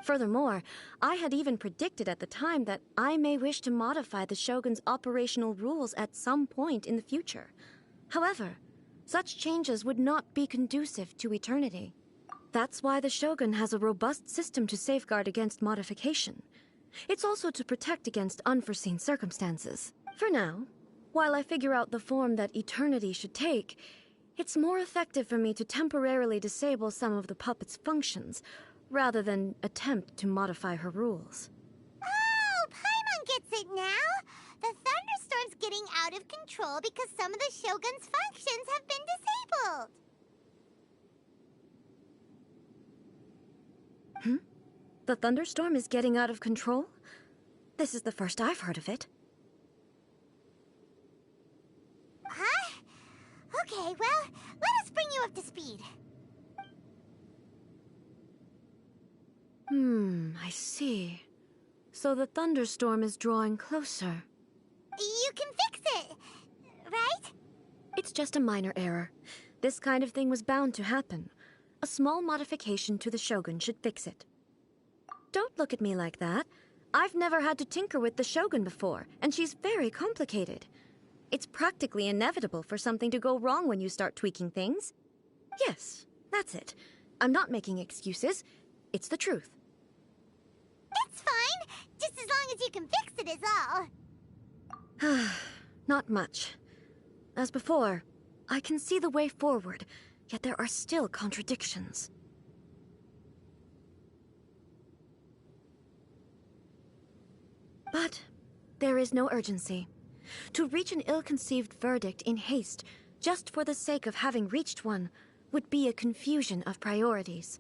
Furthermore, I had even predicted at the time that I may wish to modify the Shogun's operational rules at some point in the future. However, such changes would not be conducive to eternity. That's why the Shogun has a robust system to safeguard against modification. It's also to protect against unforeseen circumstances. For now, while I figure out the form that eternity should take, it's more effective for me to temporarily disable some of the puppet's functions, rather than attempt to modify her rules. Oh, Paimon gets it now! The thunderstorm's getting out of control because some of the Shogun's functions have been disabled! The thunderstorm is getting out of control? This is the first I've heard of it. Huh? Okay, well, let us bring you up to speed. I see. So the thunderstorm is drawing closer. You can fix it, right? It's just a minor error. This kind of thing was bound to happen. A small modification to the Shogun should fix it. Don't look at me like that. I've never had to tinker with the Shogun before, and she's very complicated. It's practically inevitable for something to go wrong when you start tweaking things. Yes, that's it. I'm not making excuses. It's the truth. It's fine, just as long as you can fix it is all. Not much. As before, I can see the way forward, yet there are still contradictions. But there is no urgency. To reach an ill-conceived verdict in haste, just for the sake of having reached one, would be a confusion of priorities.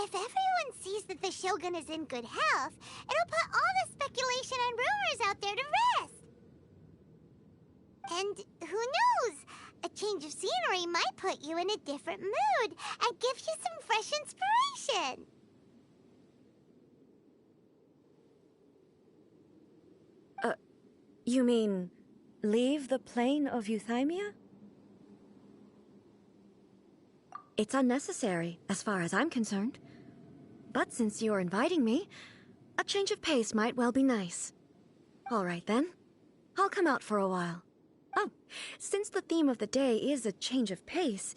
If everyone sees that the Shogun is in good health, it'll put all the speculation and rumors out there to rest. And who knows? A change of scenery might put you in a different mood and give you some fresh inspiration. You mean, leave the plane of euthymia? It's unnecessary, as far as I'm concerned. But since you're inviting me, a change of pace might well be nice. All right then, I'll come out for a while. Oh, since the theme of the day is a change of pace,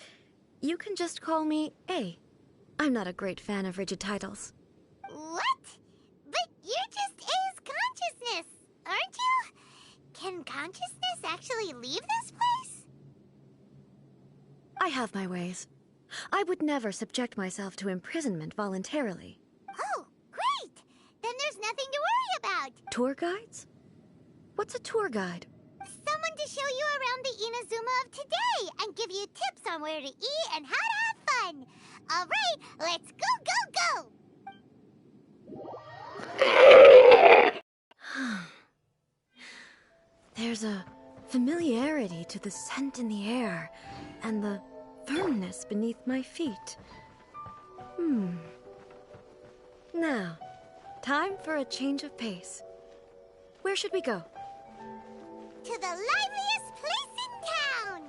you can just call me A. I'm not a great fan of rigid titles. What? But you're just A's consciousness, aren't you? Can consciousness actually leave this place? I have my ways. I would never subject myself to imprisonment voluntarily. Oh, great! Then there's nothing to worry about. Tour guides? What's a tour guide? Someone to show you around the Inazuma of today and give you tips on where to eat and how to have fun. All right, let's go, go, go! There's a familiarity to the scent in the air and the firmness beneath my feet. Now, time for a change of pace. Where should we go? To the liveliest place in town!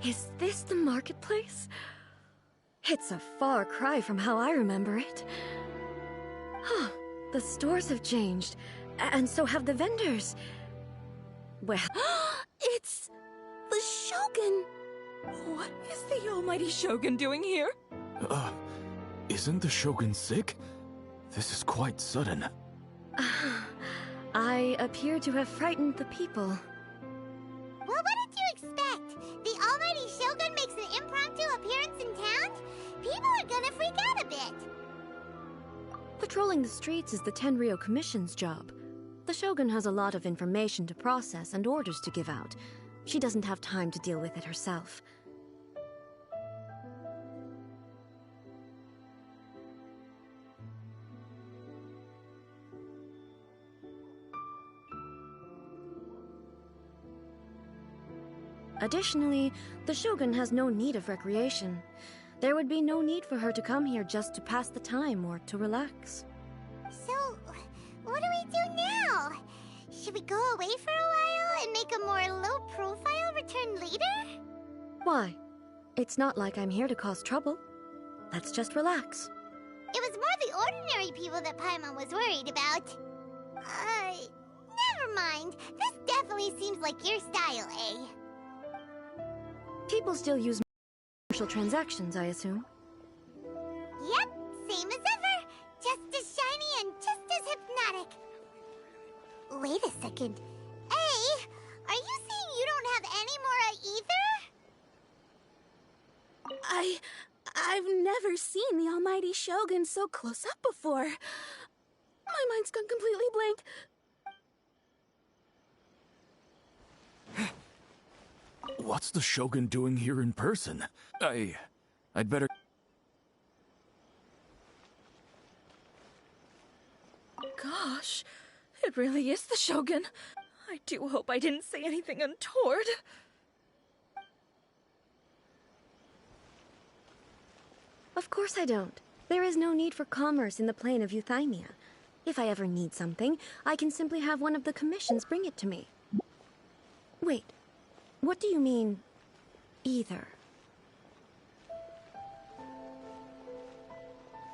Is this the marketplace? It's a far cry from how I remember it. The stores have changed, and so have the vendors. Well... It's the Shogun! What is the almighty Shogun doing here? Isn't the Shogun sick? This is quite sudden. I appear to have frightened the people. Well, what did you expect? The almighty Patrolling the streets is the Tenryou Commission's job. The Shogun has a lot of information to process and orders to give out. She doesn't have time to deal with it herself. Additionally, the Shogun has no need of recreation. There would be no need for her to come here just to pass the time or to relax. So, what do we do now? Should we go away for a while and make a more low-profile return later? Why? It's not like I'm here to cause trouble. Let's just relax. It was more the ordinary people that Paimon was worried about. Never mind. This definitely seems like your style, eh? People still use commercial transactions, I assume. Yep, same as ever. Just as shiny and just as hypnotic. Wait a second. Hey, are you saying you don't have any more either? I've never seen the almighty Shogun so close up before. My mind's gone completely blank. What's the Shogun doing here in person? I'd better... Gosh, it really is the Shogun. I do hope I didn't say anything untoward. Of course I don't. There is no need for commerce in the plane of Euthymia. If I ever need something, I can simply have one of the commissions bring it to me. Wait, what do you mean, either?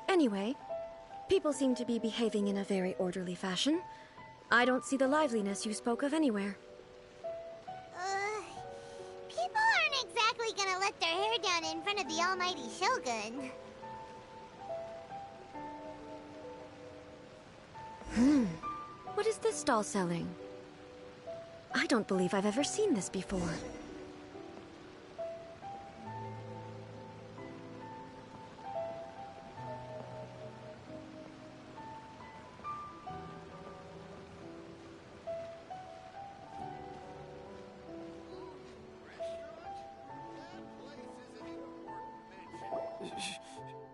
Anyway, people seem to be behaving in a very orderly fashion. I don't see the liveliness you spoke of anywhere. People aren't exactly gonna let their hair down in front of the almighty Shogun. What is this stall selling? I don't believe I've ever seen this before.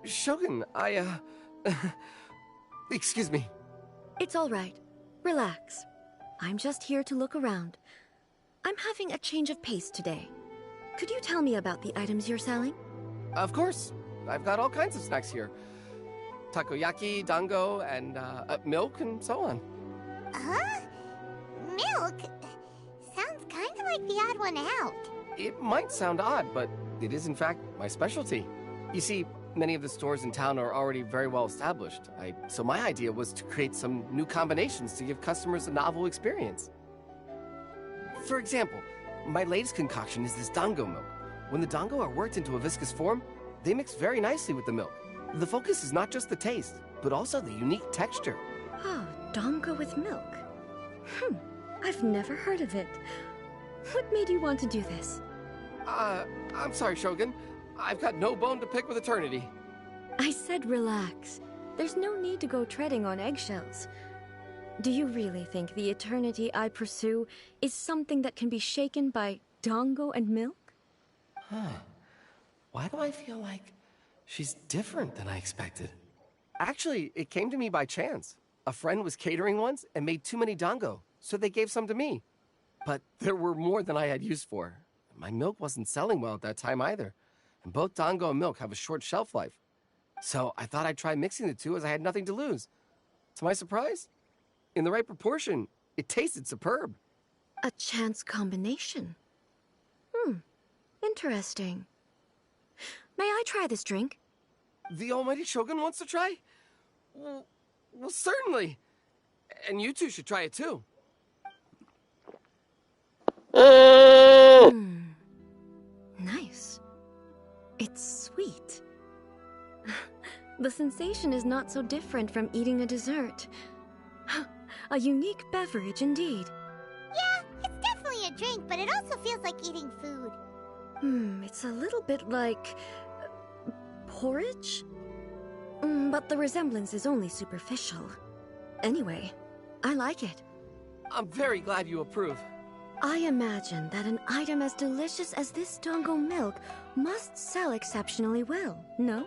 Shogun, excuse me. It's all right. Relax. I'm just here to look around. I'm having a change of pace today. Could you tell me about the items you're selling? Of course. I've got all kinds of snacks here. Takoyaki, dango, and milk, and so on. Huh? Milk? Sounds kind of like the odd one out. It might sound odd, but it is in fact my specialty. You see, many of the stores in town are already very well established. So my idea was to create some new combinations to give customers a novel experience. For example, my latest concoction is this dango milk. When the dango are worked into a viscous form, they mix very nicely with the milk. The focus is not just the taste, but also the unique texture. Oh, dango with milk. I've never heard of it. What made you want to do this? I'm sorry, Shogun. I've got no bone to pick with eternity. I said relax. There's no need to go treading on eggshells. Do you really think the eternity I pursue is something that can be shaken by dango and milk? Why do I feel like she's different than I expected? Actually, it came to me by chance. A friend was catering once and made too many dango, so they gave some to me. But there were more than I had use for. My milk wasn't selling well at that time either. And both dango and milk have a short shelf life. So I thought I'd try mixing the two as I had nothing to lose. To my surprise, in the right proportion, it tasted superb. A chance combination. Interesting. May I try this drink? The almighty Shogun wants to try? Well, certainly. And you two should try it too. Nice. It's sweet. The sensation is not so different from eating a dessert. A unique beverage indeed. Yeah, it's definitely a drink, but it also feels like eating food. It's a little bit like... porridge? But the resemblance is only superficial. Anyway, I like it. I'm very glad you approve. I imagine that an item as delicious as this dango milk must sell exceptionally well, no?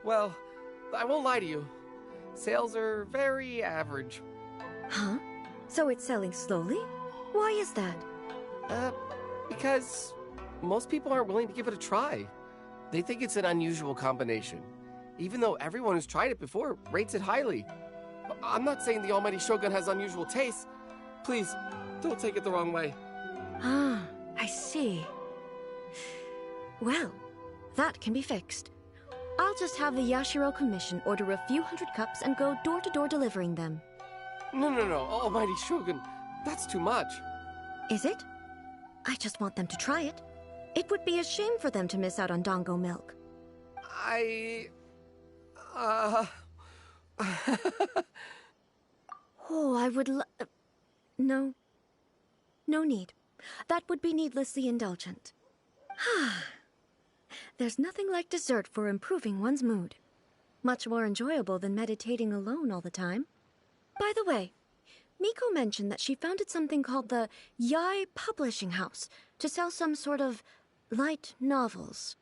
Well, I won't lie to you. Sales are very average. Huh? So it's selling slowly? Why is that? Because most people aren't willing to give it a try. They think it's an unusual combination, even though everyone who's tried it before rates it highly. I'm not saying the Almighty Shogun has unusual tastes. Please, don't take it the wrong way. Ah, I see. Well, that can be fixed. I'll just have the Yashiro Commission order a few hundred cups and go door-to-door delivering them. No, Almighty Shogun, that's too much. Is it? I just want them to try it. It would be a shame for them to miss out on dango milk. Oh, I would No. No need. That would be needlessly indulgent. There's nothing like dessert for improving one's mood. Much more enjoyable than meditating alone all the time. By the way, Miko mentioned that she founded something called the Yai Publishing House to sell some sort of light novels.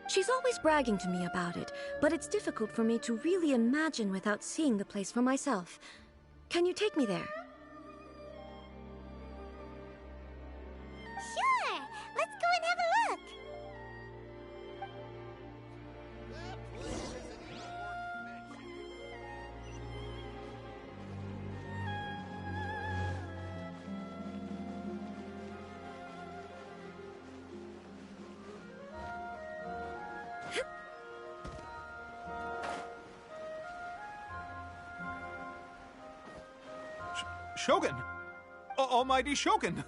She's always bragging to me about it, but it's difficult for me to really imagine without seeing the place for myself. Can you take me there? Sure! Let's go and have a look! Shogun! Almighty Shogun!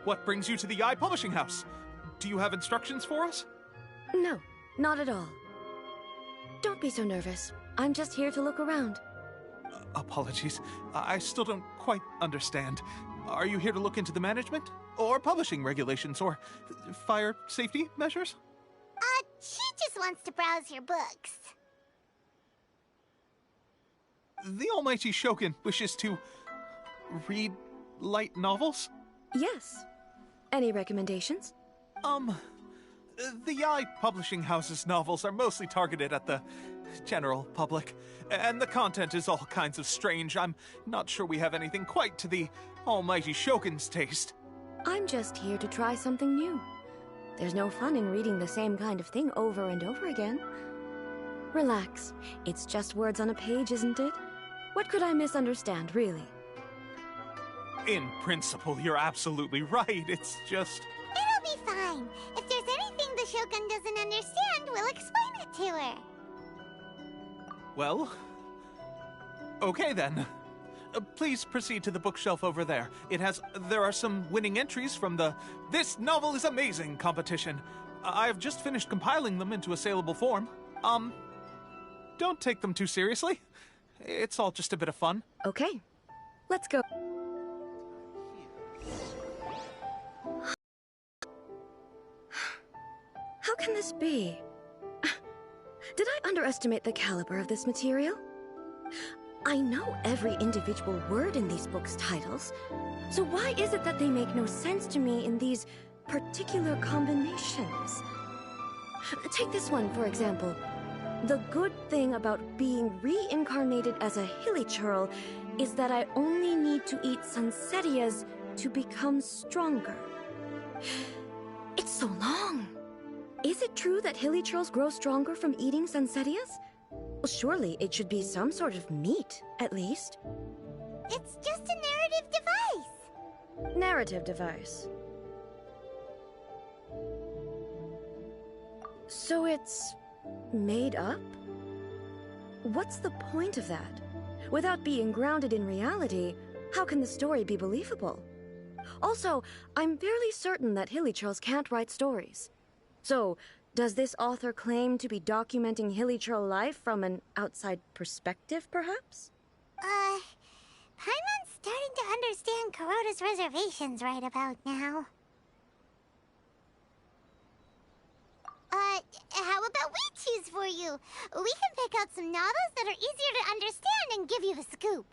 What brings you to the Yai Publishing House? Do you have instructions for us? No, not at all. Don't be so nervous. I'm just here to look around. Apologies. I still don't quite understand. Are you here to look into the management? Or publishing regulations? Or fire safety measures? She just wants to browse your books. The Almighty Shogun wishes to read light novels? Yes. Any recommendations? The Yai Publishing House's novels are mostly targeted at the general public, and the content is all kinds of strange. I'm not sure we have anything quite to the Almighty Shogun's taste. I'm just here to try something new. There's no fun in reading the same kind of thing over and over again. Relax. It's just words on a page, isn't it? What could I misunderstand, really? In principle, you're absolutely right. It's just... It'll be fine. If there's anything the Shogun doesn't understand, we'll explain it to her. Well... okay then. Please proceed to the bookshelf over there. There are some winning entries from the This Novel is Amazing competition. I've just finished compiling them into a saleable form. Don't take them too seriously. It's all just a bit of fun. Okay. Let's go. How can this be? Did I underestimate the caliber of this material? I know every individual word in these books' titles, so why is it that they make no sense to me in these particular combinations? Take this one, for example. The good thing about being reincarnated as a hilly churl is that I only need to eat sunsettias to become stronger. It's so long. Is it true that hilly churls grow stronger from eating sunsettias? Well, surely it should be some sort of meat, at least. It's just a narrative device. Narrative device. So it's made up? What's the point of that? Without being grounded in reality, how can the story be believable? Also, I'm fairly certain that Hilichurls can't write stories. So, does this author claim to be documenting Hilichurl life from an outside perspective, perhaps? Paimon's starting to understand Kuroda's reservations right about now. How about we choose for you? We can pick out some novels that are easier to understand and give you the scoop.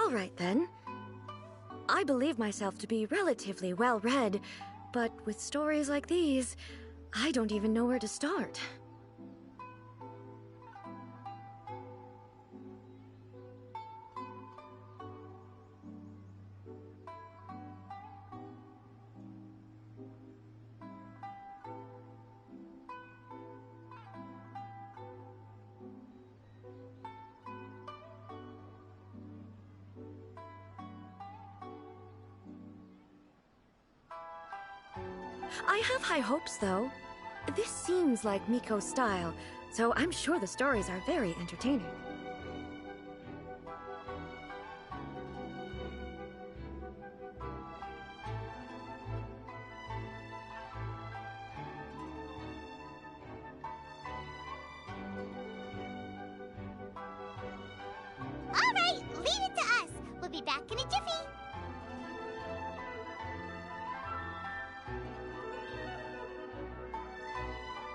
All right, then. I believe myself to be relatively well-read, but with stories like these, I don't even know where to start. I have high hopes, though. This seems like Miko's style, so I'm sure the stories are very entertaining.